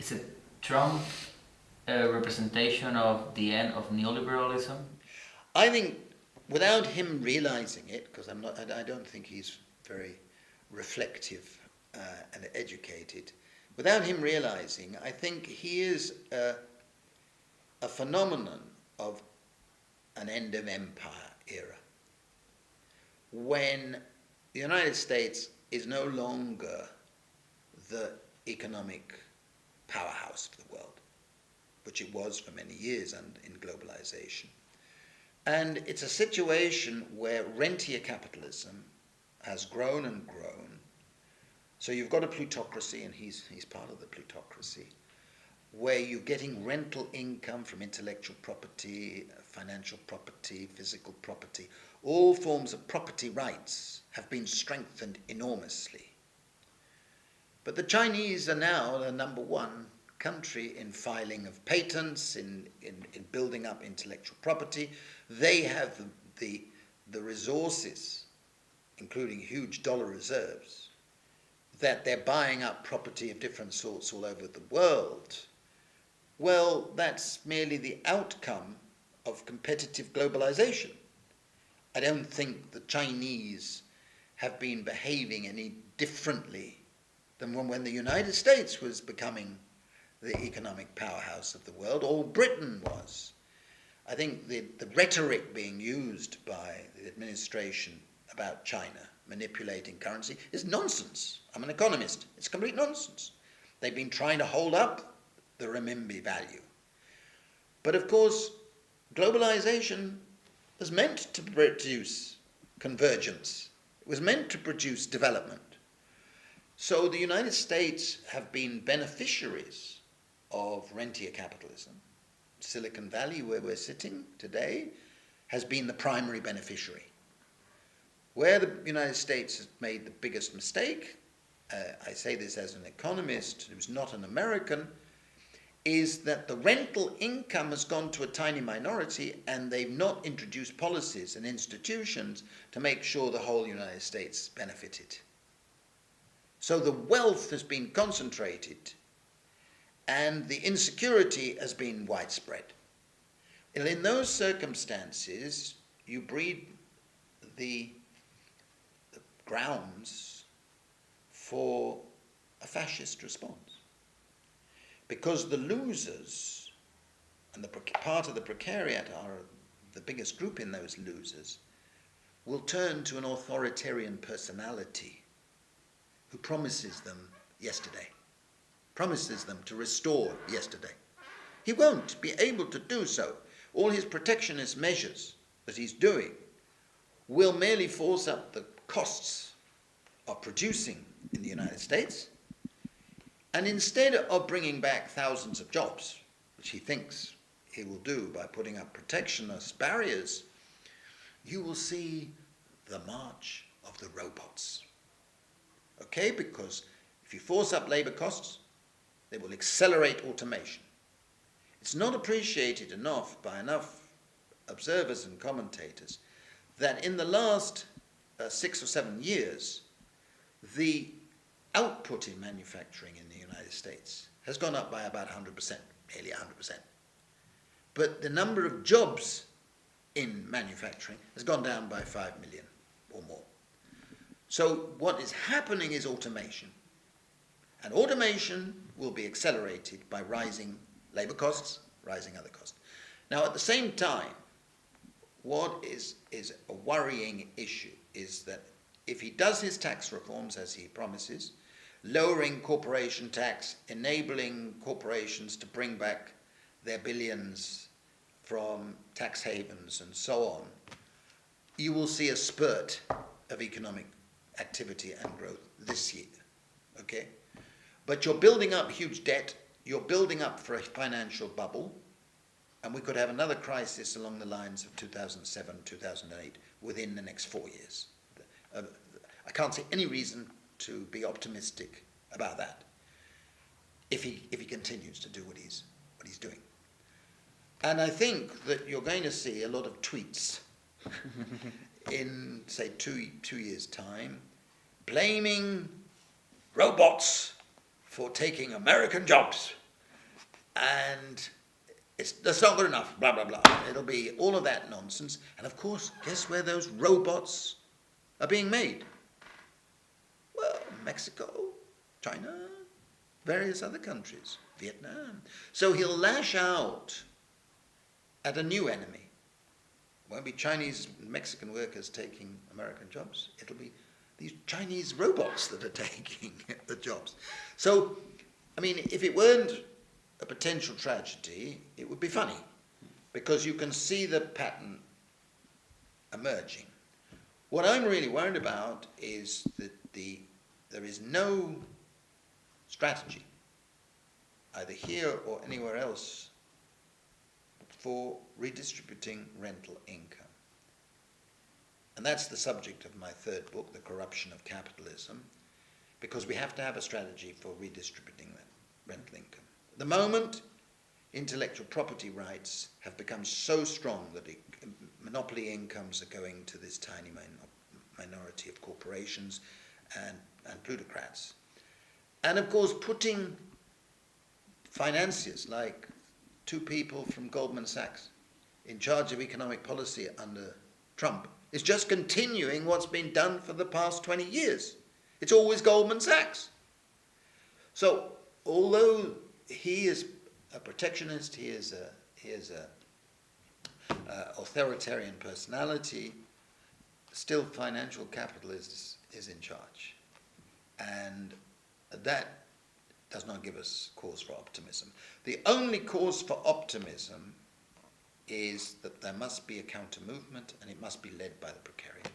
Is it Trump a representation of the end of neoliberalism? I think without him realizing it, because I don't think he's very reflective and educated. Without him realizing, I think he is a phenomenon of an end of empire era, when the United States is no longer the economic powerhouse of the world, which it was for many years and in globalization. And it's a situation where rentier capitalism has grown and grown. So you've got a plutocracy, and he's part of the plutocracy, where you're getting rental income from intellectual property, financial property, physical property. All forms of property rights have been strengthened enormously. But the Chinese are now the number one country in filing of patents, in building up intellectual property. They have the resources, including huge dollar reserves, that they're buying up property of different sorts all over the world. Well, that's merely the outcome of competitive globalization. I don't think the Chinese have been behaving any differently than when the United States was becoming the economic powerhouse of the world, or Britain was. I think the rhetoric being used by the administration about China manipulating currency is nonsense. I'm an economist. It's complete nonsense. They've been trying to hold up the renminbi value. But of course, globalization was meant to produce convergence. It was meant to produce development. So the United States have been beneficiaries of rentier capitalism. Silicon Valley, where we're sitting today, has been the primary beneficiary. Where the United States has made the biggest mistake, I say this as an economist who's not an American, is that the rental income has gone to a tiny minority, and they've not introduced policies and institutions to make sure the whole United States benefited. So the wealth has been concentrated, and the insecurity has been widespread. And in those circumstances, you breed the grounds for a fascist response. Because the losers, and part of the precariat are the biggest group in those losers, will turn to an authoritarian personality who promises them yesterday, promises them to restore yesterday. He won't be able to do so. All his protectionist measures that he's doing will merely force up the costs of producing in the United States, and instead of bringing back thousands of jobs, which he thinks he will do by putting up protectionist barriers, you will see the march of the robots. Okay, because if you force up labor costs, they will accelerate automation. It's not appreciated enough by enough observers and commentators that in the last 6 or 7 years, the output in manufacturing in the United States has gone up by about 100%, nearly 100%. But the number of jobs in manufacturing has gone down by 5 million or more. So what is happening is automation. And automation will be accelerated by rising labor costs, rising other costs. Now, at the same time, what is a worrying issue is that if he does his tax reforms as he promises, lowering corporation tax, enabling corporations to bring back their billions from tax havens and so on, you will see a spurt of economic activity and growth this year, okay? But you're building up huge debt, you're building up for a financial bubble, and we could have another crisis along the lines of 2007, 2008 within the next 4 years. I can't see any reason to be optimistic about that if he continues to do what he's doing. And I think that you're going to see a lot of tweets in, say, two years' time, blaming robots for taking American jobs. and that's not good enough, blah, blah, blah. It'll be all of that nonsense. And of course, guess where those robots are being made? Well, Mexico, China, various other countries, Vietnam. So he'll lash out at a new enemy. It won't be Chinese and Mexican workers taking American jobs. It'll be these Chinese robots that are taking the jobs. So, I mean, if it weren't a potential tragedy, it would be funny, because you can see the pattern emerging. What I'm really worried about is that there is no strategy, either here or anywhere else, for redistributing rental income. And that's the subject of my third book, The Corruption of Capitalism, because we have to have a strategy for redistributing that rental income. At the moment, intellectual property rights have become so strong that monopoly incomes are going to this tiny minority of corporations and plutocrats. And of course, putting financiers like two people from Goldman Sachs in charge of economic policy under Trump is just continuing what's been done for the past 20 years. It's always Goldman Sachs. So, although he is a protectionist, he is a authoritarian personality, still financial capital is in charge. And that does not give us cause for optimism. The only cause for optimism is that there must be a counter movement, and it must be led by the precariat.